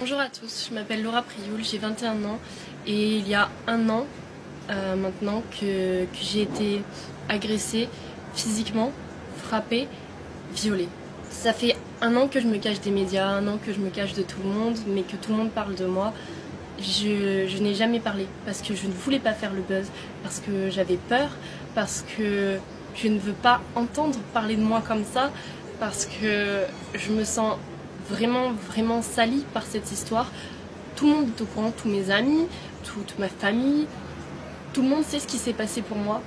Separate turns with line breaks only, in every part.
Bonjour à tous, je m'appelle Laura Prioul, j'ai 21 ans et il y a un an maintenant que j'ai été agressée physiquement, frappée, violée. Ça fait un an que je me cache des médias, un an que je me cache de tout le monde, mais que tout le monde parle de moi. Je n'ai jamais parlé parce que je ne voulais pas faire le buzz, parce que j'avais peur, parce que je ne veux pas entendre parler de moi comme ça, parce que je me sens vraiment salie par cette histoire. Tout le monde est au courant, tous mes amis, toute ma famille, tout le monde sait ce qui s'est passé pour moi.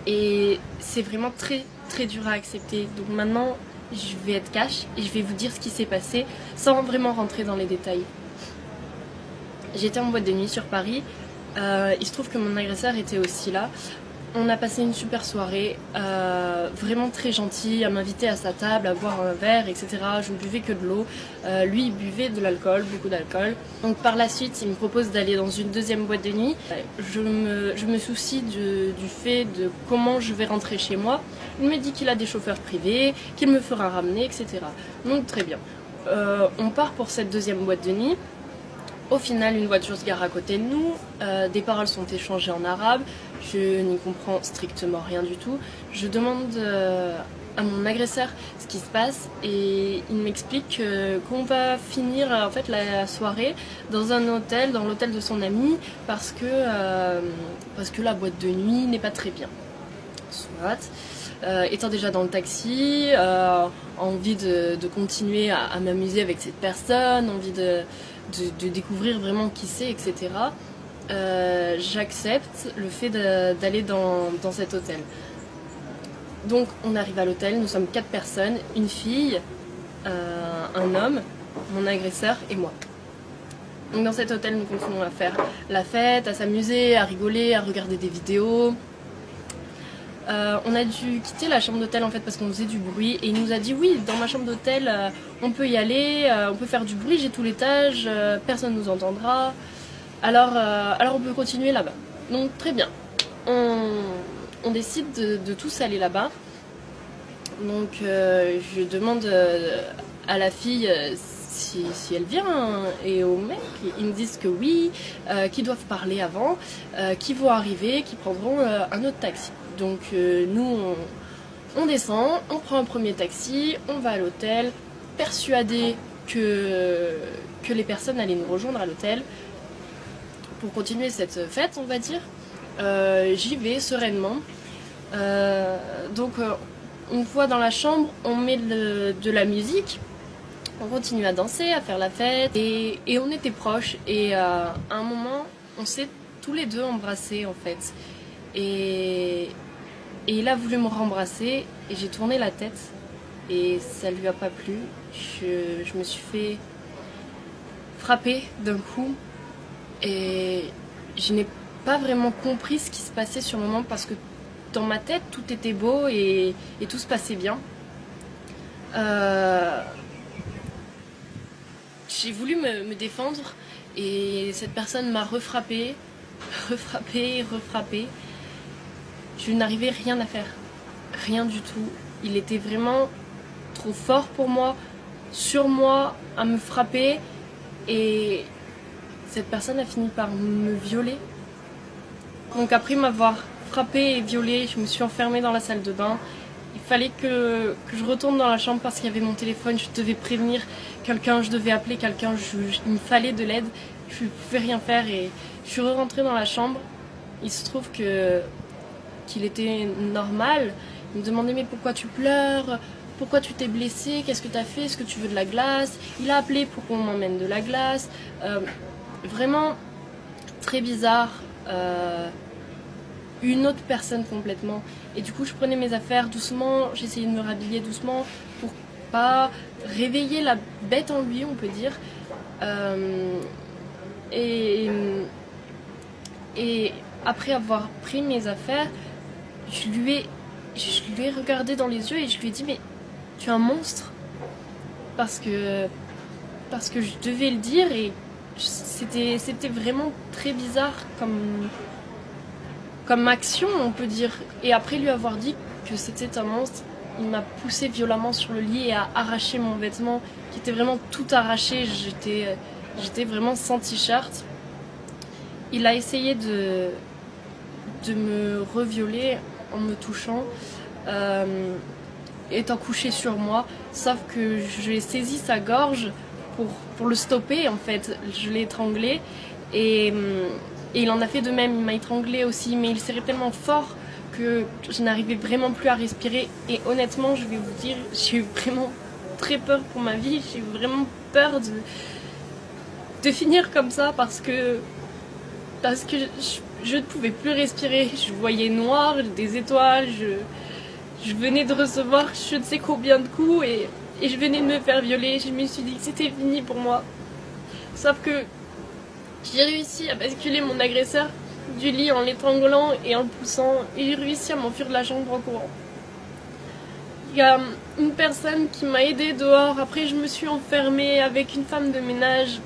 Et c'est vraiment très dur à accepter. Donc maintenant, je vais être cash et je vais vous dire ce qui s'est passé sans vraiment rentrer dans les détails. J'étais en boîte de nuit sur Paris. Il se trouve que mon agresseur était aussi là. On a passé une super soirée, vraiment très gentil, à m'inviter à sa table, à boire un verre, etc. Je ne buvais que de l'eau. Lui, il buvait de l'alcool, beaucoup d'alcool. Donc par la suite, il me propose d'aller dans une deuxième boîte de nuit. Je me soucie du fait de comment je vais rentrer chez moi. Il me dit qu'il a des chauffeurs privés, qu'il me fera ramener, etc. Donc très bien. On part pour cette deuxième boîte de nuit. Au final, une voiture se gare à côté de nous, des paroles sont échangées en arabe, je n'y comprends strictement rien du tout. Je demande à mon agresseur ce qui se passe et il m'explique qu'on va finir en fait la soirée dans un hôtel, dans l'hôtel de son ami, parce que la boîte de nuit n'est pas très bien. Soit. Étant déjà dans le taxi, envie de continuer à m'amuser avec cette personne, envie de découvrir vraiment qui c'est, etc. J'accepte le fait d'aller dans cet hôtel. Donc on arrive à l'hôtel, nous sommes 4 personnes, une fille, un homme, mon agresseur et moi. Donc dans cet hôtel, nous continuons à faire la fête, à s'amuser, à rigoler, à regarder des vidéos. On a dû quitter la chambre d'hôtel en fait parce qu'on faisait du bruit et il nous a dit oui, dans ma chambre d'hôtel on peut y aller, on peut faire du bruit, j'ai tout l'étage, personne nous entendra, alors on peut continuer là-bas. Donc très bien, on décide de tous aller là-bas. Donc je demande à la fille si elle vient et au mec, ils me disent que oui, qu'ils doivent parler avant, qu'ils vont arriver, qu'ils prendront un autre taxi. Donc nous on descend, on prend un premier taxi, on va à l'hôtel, persuadés que les personnes allaient nous rejoindre à l'hôtel pour continuer cette fête, on va dire. J'y vais sereinement. Donc une fois dans la chambre, on met de la musique, on continue à danser, à faire la fête et on était proches et à un moment on s'est tous les deux embrassés en fait. Et il a voulu me rembrasser et j'ai tourné la tête et ça lui a pas plu. Je me suis fait frapper d'un coup et je n'ai pas vraiment compris ce qui se passait sur le moment parce que dans ma tête tout était beau et tout se passait bien. J'ai voulu me défendre et cette personne m'a refrappée. Je n'arrivais rien à faire, rien du tout. Il était vraiment trop fort pour moi, sur moi, à me frapper. Et cette personne a fini par me violer. Donc après m'avoir frappée et violée, je me suis enfermée dans la salle de bain. Il fallait que je retourne dans la chambre parce qu'il y avait mon téléphone. Je devais prévenir quelqu'un, je devais appeler quelqu'un. Il me fallait de l'aide. Je ne pouvais rien faire et je suis rentrée dans la chambre. Il se trouve qu'il était normal. Il me demandait mais pourquoi tu pleures, pourquoi tu t'es blessé, qu'est-ce que tu as fait, est-ce que tu veux de la glace. Il a appelé pour qu'on m'emmène de la glace. Vraiment très bizarre. Une autre personne complètement. Et du coup je prenais mes affaires doucement, j'essayais de me rhabiller doucement pour pas réveiller la bête en lui, on peut dire. Et après avoir pris mes affaires, je lui ai regardé dans les yeux et je lui ai dit mais tu es un monstre parce que je devais le dire et c'était vraiment très bizarre comme action on peut dire. Et après lui avoir dit que c'était un monstre, il m'a poussé violemment sur le lit et a arraché mon vêtement qui était vraiment tout arraché. J'étais vraiment sans t-shirt. Il a essayé de me revioler en me touchant, étant couché sur moi, sauf que j'ai saisi sa gorge pour le stopper en fait. Je l'ai étranglé et il en a fait de même, il m'a étranglé aussi, mais il serrait tellement fort que je n'arrivais vraiment plus à respirer. Et honnêtement, je vais vous dire, j'ai eu vraiment très peur pour ma vie, j'ai eu vraiment peur de finir comme ça parce que je ne pouvais plus respirer, je voyais noir, des étoiles, je venais de recevoir je ne sais combien de coups et je venais de me faire violer, je me suis dit que c'était fini pour moi. Sauf que j'ai réussi à basculer mon agresseur du lit en l'étranglant et en le poussant et j'ai réussi à m'enfuir de la chambre en courant. Il y a une personne qui m'a aidée dehors, après je me suis enfermée avec une femme de ménage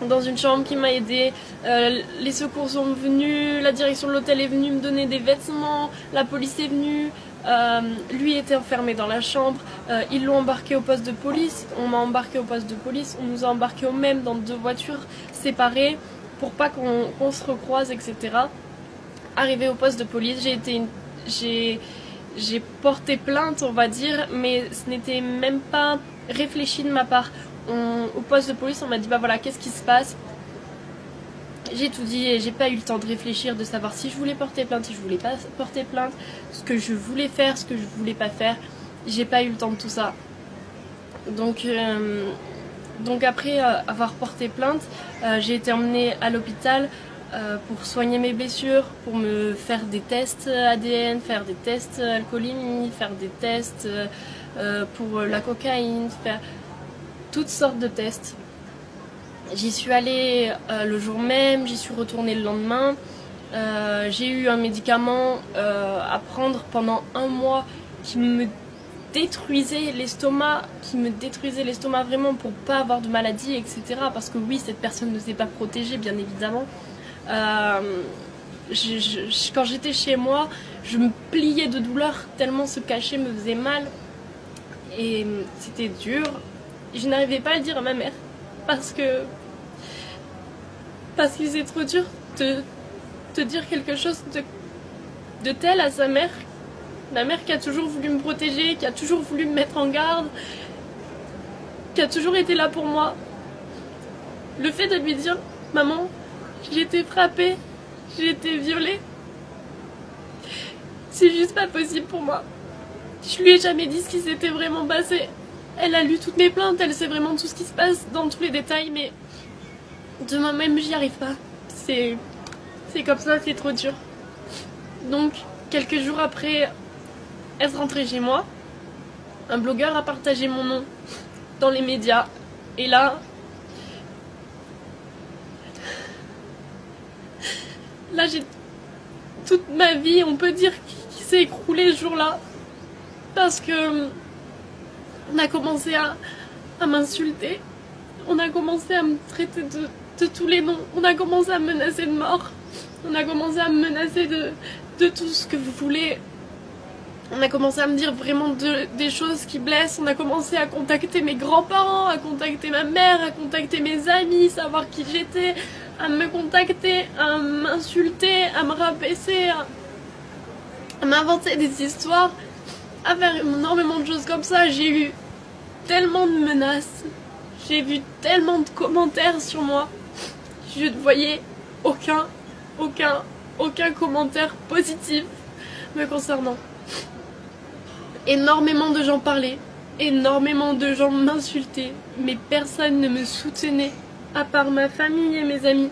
dans une chambre qui m'a aidée, les secours sont venus, la direction de l'hôtel est venue me donner des vêtements, la police est venue, lui était enfermé dans la chambre, ils l'ont embarqué au poste de police, on m'a embarqué au poste de police, on nous a embarqués au même dans 2 voitures séparées pour pas qu'on se recroise, etc. Arrivé au poste de police, j'ai porté plainte, on va dire, mais ce n'était même pas réfléchi de ma part. Au poste de police, on m'a dit bah voilà, qu'est-ce qui se passe? J'ai tout dit et j'ai pas eu le temps de réfléchir, de savoir si je voulais porter plainte, si je voulais pas porter plainte, ce que je voulais faire, ce que je voulais pas faire. J'ai pas eu le temps de tout ça. Donc après avoir porté plainte, j'ai été emmenée à l'hôpital pour soigner mes blessures, pour me faire des tests ADN, faire des tests alcoolémie, faire des tests pour la cocaïne, faire toutes sortes de tests. J'y suis allée le jour même, j'y suis retournée le lendemain. J'ai eu un médicament à prendre pendant 1 mois qui me détruisait l'estomac, vraiment pour pas avoir de maladie, etc. Parce que oui, cette personne ne s'est pas protégée, bien évidemment. Quand j'étais chez moi, je me pliais de douleur tellement ce cachet me faisait mal. Et c'était dur. Je n'arrivais pas à le dire à ma mère parce que c'est trop dur de dire quelque chose de tel à sa mère. Ma mère qui a toujours voulu me protéger, qui a toujours voulu me mettre en garde, qui a toujours été là pour moi. Le fait de lui dire maman, j'ai été frappée, j'ai été violée, c'est juste pas possible pour moi. Je lui ai jamais dit ce qui s'était vraiment passé. Elle a lu toutes mes plaintes, elle sait vraiment tout ce qui se passe dans tous les détails, mais de moi-même, j'y arrive pas. C'est comme ça, c'est trop dur. Donc, quelques jours après être rentrée chez moi, un blogueur a partagé mon nom dans les médias. Et là, j'ai toute ma vie, on peut dire, qui s'est écroulée ce jour-là. Parce que on a commencé à m'insulter, on a commencé à me traiter de tous les noms, on a commencé à me menacer de mort, on a commencé à me menacer de tout ce que vous voulez, on a commencé à me dire vraiment des choses qui blessent, on a commencé à contacter mes grands-parents, à contacter ma mère, à contacter mes amis, savoir qui j'étais, à me contacter, à m'insulter, à me rabaisser, à m'inventer des histoires, à faire énormément de choses comme ça. J'ai eu tellement de menaces, j'ai vu tellement de commentaires sur moi, je ne voyais aucun commentaire positif me concernant. Énormément de gens parlaient, énormément de gens m'insultaient, mais personne ne me soutenait, à part ma famille et mes amis.